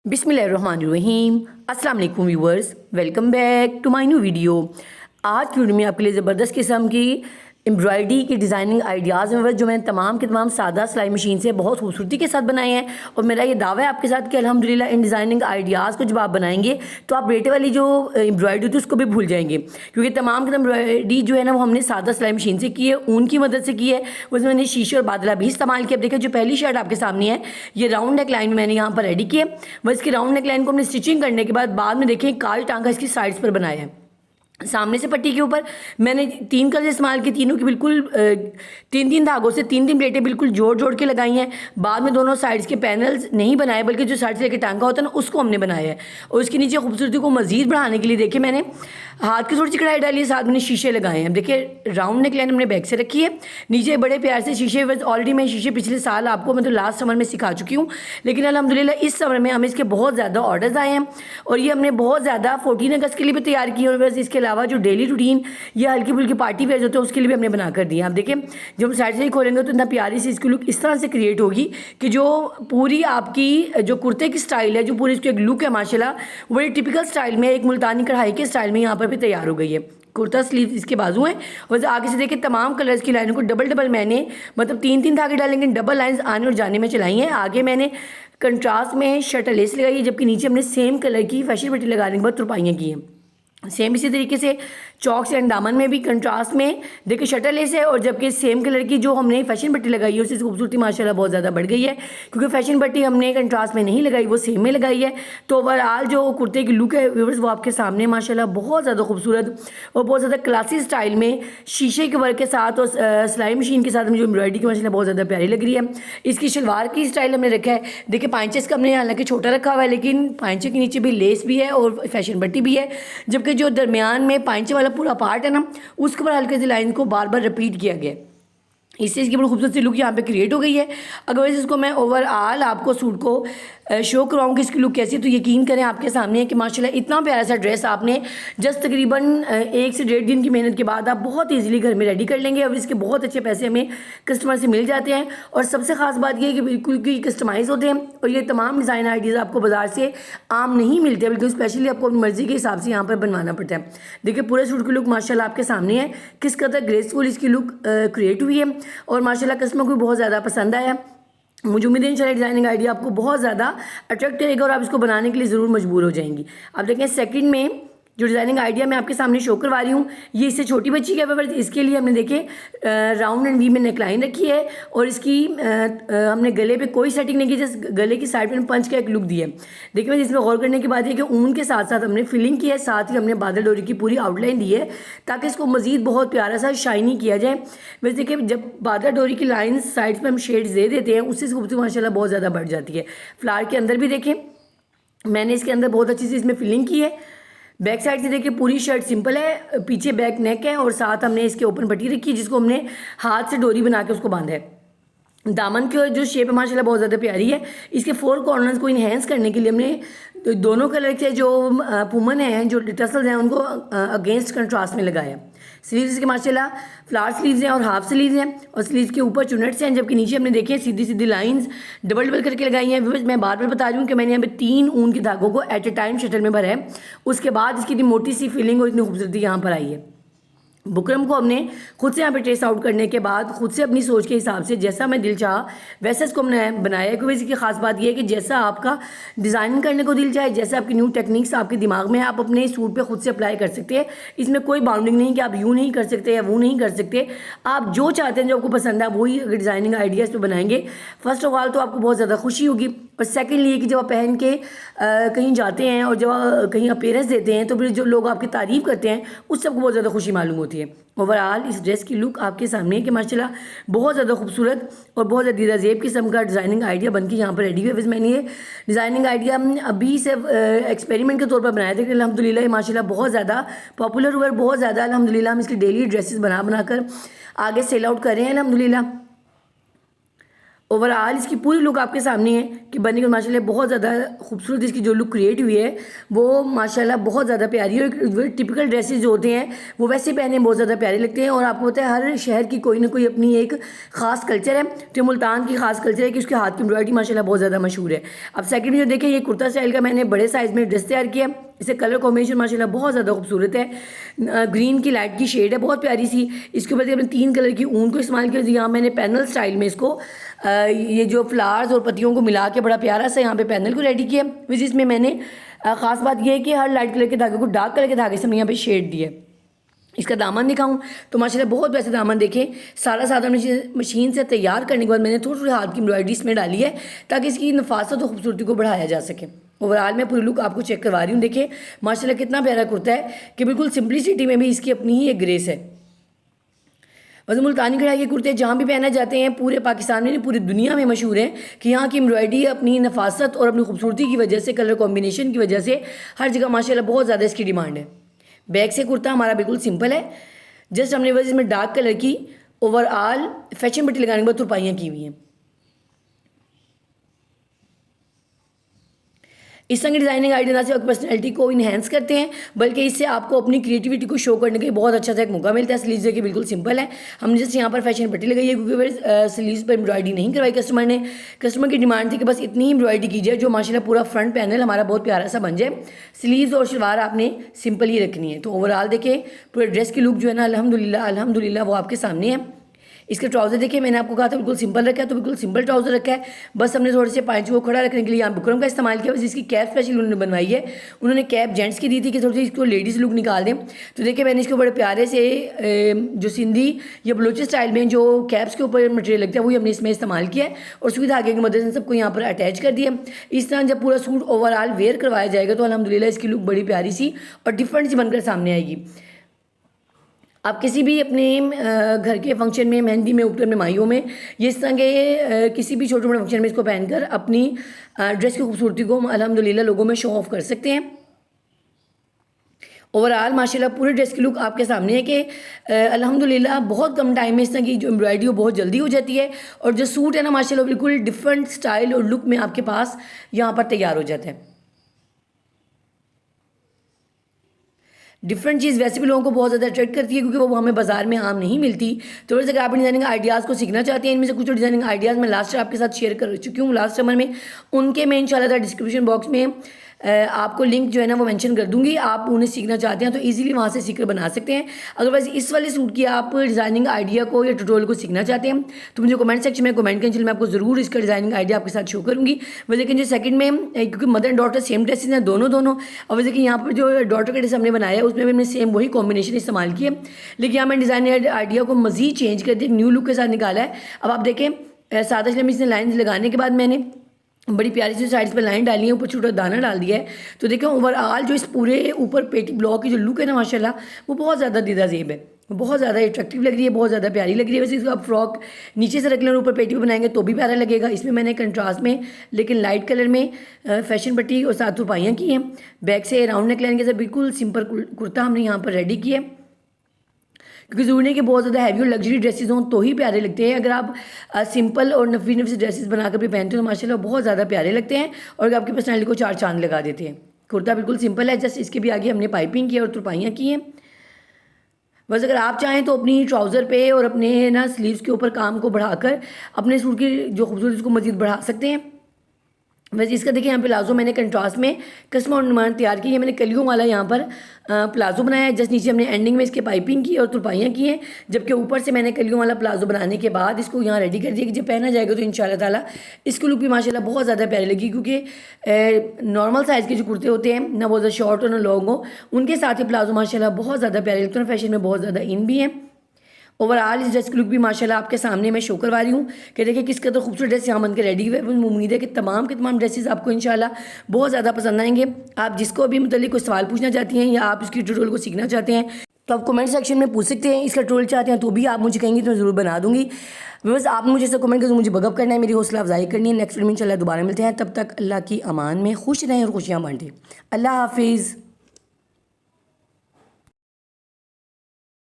बिस्मिल्लाहिर्रहमानिर्रहीम। अस्सलाम वालेकुम viewers, welcome back to my new video. आज की वीडियो में आपके लिए ज़बरदस्त किस्म की एम्ब्रॉयडरी की डिज़ाइनिंग आइडियाज़ में जो मैंने तमाम के तमाम सादा सिलाई मशीन से बहुत खूबसूरती के साथ बनाए हैं। और मेरा ये दावा है आपके साथ कि अल्हम्दुलिल्लाह इन डिज़ाइनिंग आइडियाज़ को जब आप बनाएंगे तो आप रेटे वाली जो एम्ब्रॉयडरी होती है उसको भी भूल जाएंगे, क्योंकि तमाम की एम्ब्रॉयडरी जो है ना वो हमने सादा सिलाई मशीन से की है, ऊन की मदद से की है। उसमें मैंने शीशे और बादला भी इस्तेमाल किया। अब देखिए जो पहली शर्ट आपके सामने है ये राउंड नेक लाइन में मैंने यहाँ पर रेडी की है। वह इसकी राउंड नेक लाइन को हमने स्टिचिंग करने के बाद में देखिए काज टांका इसकी साइड्स पर बनाया है। सामने से पट्टी के ऊपर मैंने 3 कलर इस्तेमाल किए, तीनों की बिल्कुल 3-3 धागों से 3-3 प्लेटें बिल्कुल जोड़ जोड़ के लगाई हैं। बाद में दोनों साइड्स के पैनल्स नहीं बनाए, बल्कि जो साइड से लेकर टांका होता है ना उसको हमने बनाया है। और उसके नीचे खूबसूरती को मज़ीद बढ़ाने के लिए देखिए मैंने हाथ की थोड़ी सी कढ़ाई डाली है, साथ मैंने शीशे लगाए हैं। देखिए राउंड नेक लाइन हमने बैक से रखी है, नीचे बड़े प्यार से शीशे। ऑलरेडी मैं शीशे पिछले साल आपको मतलब लास्ट समर में सिखा चुकी हूँ, लेकिन अल्हम्दुलिल्लाह इस समर में हमें इसके बहुत ज़्यादा ऑर्डर्स आए हैं। और ये हमने बहुत ज़्यादा 14 अगस्त के लिए भी तैयार की है। और बस इसके अलावा जो डेली रूटीन या हल्की फुल्की पार्टी वेयर होते हैं उसके लिए भी हमने बना कर दिया। आप देखिए जब हम साइड से ही खोलेंगे तो इतना प्यारी सी इसकी लुक इस तरह से क्रिएट होगी कि जो पूरी आपकी जो कुर्ते की स्टाइल है, जो पूरी इसकी एक लुक है माशाल्लाह, बड़ी टिपिकल स्टाइल में एक मुल्तानी कढ़ाई के स्टाइल में यहाँ पर भी तैयार हो गई है। कुर्ता स्लीव इसके बाजू हैं और आगे से देखिए तमाम कलर्स की लाइनों को डबल मैंने मतलब 3-3 धागे डालेंगे, डबल लाइंस आने और जाने में चलाई हैं। आगे मैंने कंट्रास्ट में शर्ट लेस लगाई है, जबकि नीचे हमने सेम कलर की फैशन पट्टी लगाने के बाद तुरपाइयाँ की हैं। सेम इसी तरीके से चौक से दामन में भी कंट्रास्ट में देखिए शटर लेस है, और जबकि सेम कलर की जो हमने फैशन पट्टी लगाई है उसकी खूबसूरती माशाल्लाह बहुत ज़्यादा बढ़ गई है, क्योंकि फैशन पट्टी हमने कंट्रास्ट में नहीं लगाई, वो सेम में लगाई है। तो ओवरऑल जो कुर्ते की लुक है व्यूअर्स वो आपके सामने माशाल्लाह बहुत ज़्यादा खूबसूरत और बहुत ज़्यादा क्लासी स्टाइल में शीशे के वर्क के साथ और सिलाई मशीन के साथ मुझे एम्ब्रॉयडरी की माशाल्लाह बहुत ज़्यादा प्यारी लग रही है। इसकी शलवार की स्टाइल हमने रखा है, देखिए पाइंचेस का हमने हालांकि छोटा रखा हुआ है, लेकिन पाइंचे के नीचे भी लेस भी है और फैशन पट्टी भी है, जबकि जो दरमियान में पाइंचे वाला पूरा पार्ट है ना उसके ऊपर हल्के से लाइन को बार बार रिपीट किया गया। इससे इसकी बड़ी खूबसूरत सी लुक यहाँ पे क्रिएट हो गई है। अगर वैसे इसको मैं ओवरऑल आपको सूट को शो कराऊँ कि इसकी लुक कैसी है, तो यकीन करें आपके सामने है कि माशाल्लाह इतना प्यारा सा ड्रेस आपने जस्ट तकरीबन 1 से 1.5 दिन की मेहनत के बाद आप बहुत ईजिली घर में रेडी कर लेंगे। और इसके बहुत अच्छे पैसे हमें कस्टमर से मिल जाते हैं। और सबसे ख़ास बात यह है कि बिल्कुल की कस्टमाइज़ होते हैं और ये तमाम डिज़ाइन आइडियाज़ आपको बाजार से आम नहीं मिलते, बल्कि स्पेशली आपको अपनी मर्ज़ी के हिसाब से यहाँ पर बनवाना पड़ता है। देखिए पूरे सूट की लुक माशाल्लाह आपके सामने है, किस कदर ग्रेसफुल इसकी लुक क्रिएट हुई है और माशाल्लाह कस्टमर को बहुत ज़्यादा पसंद आया। मुझे उम्मीद है इंशाल्लाह डिज़ाइनिंग आइडिया आपको बहुत ज़्यादा अट्रैक्ट करेगा और आप इसको बनाने के लिए ज़रूर मजबूर हो जाएंगी। अब देखें सेकंड में जो डिज़ाइनिंग आइडिया मैं आपके सामने शो करवा रही हूँ ये इससे छोटी बच्ची का है, इसके लिए हमने देखे राउंड एंड वी में नेकलाइन रखी है और इसकी हमने गले पे कोई सेटिंग नहीं की, जस्ट गले की साइड में पंच का एक लुक दिया है। देखिए मैं इसमें गौर करने की बात है कि ऊन के साथ साथ हमने फिलिंग की है, साथ ही हमने बादल डोरी की पूरी आउटलाइन दी है ताकि इसको मज़ीद बहुत प्यारा सा शाइनी किया जाए। वैसे देखिए जब बादल डोरी की लाइन साइड्स पर हम शेड्स दे देते हैं उससे खूबसूरती माशाल्लाह बहुत ज़्यादा बढ़ जाती है। फ्लावर के अंदर भी देखें मैंने इसके अंदर बहुत अच्छी सी इसमें फिलिंग की है। बैक साइड से देखिए पूरी शर्ट सिंपल है, पीछे बैक नेक है और साथ हमने इसके ओपन पट्टी रखी है जिसको हमने हाथ से डोरी बना के उसको बांधा है। दामन की जो शेप है माशाल्लाह बहुत ज़्यादा प्यारी है। इसके 4 कॉर्नर्स को इन्हेंस करने के लिए हमने दोनों कलर के जो पुमन हैं जो टसल्स हैं उनको अगेंस्ट कंट्रास्ट में लगाया है। स्लीव्स के माशाल्लाह फ्लावर स्लीव्स हैं और हाफ स्लीव्स हैं और स्लीव्स के ऊपर चुनट्स हैं, जबकि नीचे हमने देखे सीधी सीधी लाइंस डबल करके लगाई हैं। मैं बार बार बता रही हूँ कि मैंने यहाँ पे 3 ऊन के धागों को एट ए टाइम शटल में भरा है। उसके बाद इसकी इतनी मोटी सी फीलिंग और इतनी खूबसूरती यहाँ पर आई है। बुकरम को हमने खुद से यहाँ पे ट्रेस आउट करने के बाद खुद से अपनी सोच के हिसाब से जैसा मैं दिल चाहा वैसा इसको हमने बनाया है। क्योंकि इसकी खास बात यह है कि जैसा आपका डिज़ाइन करने को दिल चाहे, जैसे आपकी न्यू टेक्निक्स आपके दिमाग में आप अपने सूट पे खुद से अप्लाई कर सकते हैं। इसमें कोई बाउंडिंग नहीं कि आप यूँ नहीं कर सकते या वो नहीं कर सकते। आप जो चाहते हैं जो आपको पसंद है वही अगर डिज़ाइनिंग आइडियाज़ पे बनाएंगे फर्स्ट ऑफ ऑल तो आपको बहुत ज़्यादा खुशी होगी, और सेकेंडली ये कि जब आप पहन के कहीं जाते हैं और जब आप कहीं अपीयरेंस देते हैं तो फिर जो लोग आपकी तारीफ़ करते हैं उस सबको बहुत ज़्यादा खुशी मालूम होती है। ओवरऑल इस ड्रेस की लुक आपके सामने है कि माशाल्लाह बहुत ज़्यादा खूबसूरत और बहुत ज़्यादा दीदाज़ेब किस्म का डिज़ाइनिंग आइडिया बनके यहाँ पर रेडी हुआ है। मैंने ये डिज़ाइनिंग आइडिया अभी से एक्सपेरिमेंट के तौर पर बनाया था कि अल्हम्दुलिल्लाह ये माशाल्लाह बहुत ज़्यादा पॉपुलर हुआ, बहुत ज़्यादा अल्हम्दुलिल्लाह हम इसकी डेली ड्रेसेस बना कर आगे सेल आउट कर रहे हैं अल्हम्दुलिल्लाह। ओवरऑल इसकी पूरी लुक आपके सामने है कि बनने के माशाल्लाह बहुत ज़्यादा खूबसूरत इसकी जो लुक क्रिएट हुई है वो माशाल्लाह बहुत ज़्यादा प्यारी है। और टिपिकल ड्रेसेस जो होते हैं वो वैसे पहने बहुत ज़्यादा प्यारे लगते हैं। और आपको पता है हर शहर की कोई ना कोई अपनी एक ख़ास कल्चर है। तो मुल्तान की ख़ास कल्चर है कि उसके हाथ की एम्ब्रॉयडरी माशाल्लाह बहुत ज़्यादा मशहूर है। अब सेकंड में जो देखें ये कुर्ता स्टाइल का मैंने बड़े साइज़ में ड्रेस तैयार किया। इसे कलर कॉम्बिनेशन माशाल्लाह बहुत ज़्यादा खूबसूरत है। ग्रीन की लाइट की शेड है, बहुत प्यारी सी। इसके ऊपर हमने 3 कलर की ऊन को इस्तेमाल किया। यहाँ मैंने पैनल स्टाइल में इसको ये जो फ्लावर्स और पत्तियों को मिला के बड़ा प्यारा सा यहाँ पे पैनल को रेडी किया। जिसमें मैंने ख़ास बात यह है कि हर लाइट कलर के धागे को डार्क कलर के धागे से हमने यहाँ पे शेड दिया। इसका दामन दिखाऊं तो माशाल्लाह बहुत वैसे दामन देखें सादा मशीन से तैयार करने के बाद मैंने थोड़ी थोड़ी हाथ की एम्ब्रॉयडरी इसमें डाली है ताकि इसकी नफासत और खूबसूरती को बढ़ाया जा सके। ओवरऑल मैं पूरी लुक आपको चेक करवा रही हूँ। देखिए माशाल्लाह कितना प्यारा कुर्ता है कि बिल्कुल सिंपलिसिटी में भी इसकी अपनी ही एक ग्रेस है। वैसे मुल्तानी कढ़ाई के कुर्ते जहाँ भी पहने जाते हैं पूरे पाकिस्तान में नहीं पूरी दुनिया में मशहूर है कि यहाँ की एम्ब्रॉयडरी अपनी नफासत और अपनी खूबसूरती की वजह से कलर कॉम्बिनेशन की वजह से हर जगह माशाल्लाह बहुत ज़्यादा इसकी डिमांड है। बैक से कुर्ता हमारा बिल्कुल सिंपल है। जस्ट हमने बस इसमें डार्क कलर की ओवरऑल फैशन पट्टी लगाने के बाद तुरपाइयाँ की हुई हैं। इस तरह की डिज़ाइनिंग आइडिया ना सिर्फ पर्सनैलिटी को इन्हेंस करते हैं बल्कि इससे आपको अपनी क्रिएटिविटी को शो करने का बहुत अच्छा सा एक मौका मिलता है। स्लीव्स देखिए बिल्कुल सिंपल है। हमने जस्ट यहाँ पर फैशन पट्टी लगाई है क्योंकि स्लीव्स पर एम्ब्रॉयडरी नहीं करवाई कस्टमर ने। कस्टमर की डिमांड थी कि बस इतनी ही एम्ब्रॉयडरी कीजिए जो माशाल्लाह पूरा फ्रंट पैनल हमारा बहुत प्यारा सा बन जाए। स्लीव्स और शलवार आपने सिंपल ही रखनी है। तो ओवरऑल देखिए पूरे ड्रेस की लुक जो है ना अल्हम्दुलिल्लाह वो आपके सामने है। इसके ट्राउज़र देखिए मैंने आपको कहा था बिल्कुल सिंपल रखा है तो बिल्कुल सिंपल ट्राउज़र रखा है। बस हमने थोड़े से पाँच को खड़ा रखने के लिए यहाँ बुकरम का इस्तेमाल किया। बस इसकी कैप स्पेशल उन्होंने बनवाई है। उन्होंने कैप जेंट्स की दी थी कि थोड़ी सी इसको लेडीज़ लुक निकाल दें। तो देखिए मैंने इसको बड़े प्यारे से जो सिंधी या बलोची स्टाइल में जो कैप्स के ऊपर मटेरियल लगता है वही हमने इसमें इस्तेमाल किया है और सुई धागे की मदद से सबको यहाँ पर अटैच कर दिया। इस तरह जब पूरा सूट ओवरऑल वेयर करवाया जाएगा तो अल्हम्दुलिल्लाह इसकी लुक बड़ी प्यारी सी और डिफरेंट सी बनकर सामने आएगी। आप किसी भी अपने घर के फंक्शन में मेहंदी में ऊपर में माइयों में ये इस तरह के किसी भी छोटे मोटे फंक्शन में इसको पहनकर अपनी ड्रेस की खूबसूरती को अल्हम्दुलिल्लाह लोगों में शो ऑफ कर सकते हैं। ओवरऑल माशाल्लाह पूरे ड्रेस की लुक आपके सामने है कि अल्हम्दुलिल्लाह बहुत कम टाइम में इस तरह की जो एम्ब्रॉयडरी हो बहुत जल्दी हो जाती है और जो सूट है ना माशाल्लाह बिल्कुल डिफरेंट स्टाइल और लुक में आपके पास यहाँ पर तैयार हो जाता है। डिफरेंट चीज़ वैसे भी लोगों को बहुत ज़्यादा अट्रैक्ट करती है क्योंकि वो हमें बाजार में आम नहीं मिलती। तो वैसे अगर आप डिज़ाइनिंग आइडियाज़ को सीखना चाहते हैं इनमें से कुछ डिज़ाइनिंग आइडियाज़ मैं लास्ट आपके साथ शेयर कर चुकी हूँ लास्ट समर में। उनके मैं इंशाल्लाह डिस्क्रिप्शन बॉक्स में आपको लिंक जो है ना वो मेंशन कर दूंगी। आप उन्हें सीखना चाहते हैं तो इजीली वहाँ से सीखकर बना सकते हैं। अगर वैसे इस वाले सूट की आप डिज़ाइनिंग आइडिया को या ट्यूटोरियल को सीखना चाहते हैं तो मुझे कमेंट सेक्शन में कमेंट करें, मैं आपको ज़रूर इसका डिज़ाइनिंग आइडिया आपके साथ शो करूँगी। वैसे लेकिन जो सेकंड में क्योंकि mother and daughter same dresses हैं दोनों और वैसे कि यहाँ पर जो डॉटर का ड्रेस हमने बनाया है उसमें भी हमने सेम वही कॉम्बिनेशन इस्तेमाल किया लेकिन यहाँ मैंने डिज़ाइन आइडिया को मज़ीद चेंज कर दिया, न्यू लुक के साथ निकाला है। अब आप देखें सादा शलम इसने लाइन लगाने के बाद मैंने बड़ी प्यारी सी साइड्स पर लाइन डाली है, ऊपर छोटा दाना डाल दिया है। तो देखें ओवरऑल जो इस पूरे ऊपर पेटी ब्लॉक की जो लुक है ना माशाल्लाह वो बहुत ज़्यादा दीदा ज़ेब है, बहुत ज़्यादा अट्रैक्टिव लग रही है, बहुत ज़्यादा प्यारी लग रही है। वैसे इसको आप फ्रॉक नीचे से रख लें और ऊपर पेटी बनाएंगे तो भी प्यारा लगेगा। इसमें मैंने कंट्रास्ट में लेकिन लाइट कलर में फैशन पट्टी और साथ रुपाइयाँ की हैं। बैक से राउंड नेक लाइन के साथ बिल्कुल सिंपल कुर्ता हमने यहाँ पर रेडी किया है क्योंकि ज़रूरी नहीं कि बहुत ज़्यादा हैवी और लग्जरी ड्रेसेस हों तो ही प्यारे लगते हैं। अगर आप सिंपल और नफी ड्रेसेस बनाकर भी पहनते हो तो माशाल्लाह बहुत ज़्यादा प्यारे लगते हैं और आपकी पर्सनैलिटी को चार चांद लगा देते हैं। कुर्ता बिल्कुल सिंपल है, जस्ट इसके भी आगे हमने पाइपिंग की और तुरपाइयाँ की हैं। बस अगर आप चाहें तो अपनी ट्राउज़र पे और अपने ना स्लीव्स के ऊपर काम को बढ़ाकर अपने सूट की जो खूबसूरती को मज़ीद बढ़ा सकते हैं। वैसे इसका देखिए यहाँ पे प्लाजो मैंने कंट्रास्ट में कस्टमर ऑर्नामेंट तैयार की है। मैंने कलियों वाला यहाँ पर प्लाजो बनाया है। जस्ट नीचे हमने एंडिंग में इसके पाइपिंग की और तुरपाइयाँ की हैं, जबकि ऊपर से मैंने कलियों वाला प्लाजो बनाने के बाद इसको यहाँ रेडी कर दिया कि जब पहना जाएगा तो इंशाल्लाह ताला इसकी लुक भी माशाल्लाह बहुत ज़्यादा प्यारी लगी क्योंकि नॉर्मल साइज़ के जो कुर्ते होते हैं ना बहुत ज़्यादा शॉर्ट हो ना लॉन्ग हो, उनके साथ ही प्लाजो माशाल्लाह बहुत ज़्यादा प्यारे लगते हैं, फैशन में बहुत ज़्यादा इन भी हैं। ओवरऑल इस ड्रेस की लुक भी माशाल्लाह आपके सामने मैं शो करवा रही हूँ कि देखिए किस कदर खूबसूरत ड्रेस यहाँ बनकर रेडी हुए है। उम्मीद है कि तमाम ड्रेसेस आपको इंशाल्लाह बहुत ज़्यादा पसंद आएंगे। आप जिसको भी मुतालिक कोई सवाल पूछना चाहती हैं या आप इसकी ट्यूटोरियल को सीखना चाहते हैं तो आप कमेंट सेक्शन में पूछ सकते हैं। इसका ट्यूटोरियल चाहते हैं तो भी आप मुझे कहेंगे तो मैं ज़रूर बना दूँगी। बस आप मुझे ऐसा कमेंट करके मुझे बगअप करना है, मेरी हौसला अफजाई करनी है। नेक्स्ट वीडियो में इंशाल्लाह दोबारा मिलते हैं, तब तक अल्लाह की अमान में खुश रहें और खुशियाँ बांटें। अल्लाह हाफिज़।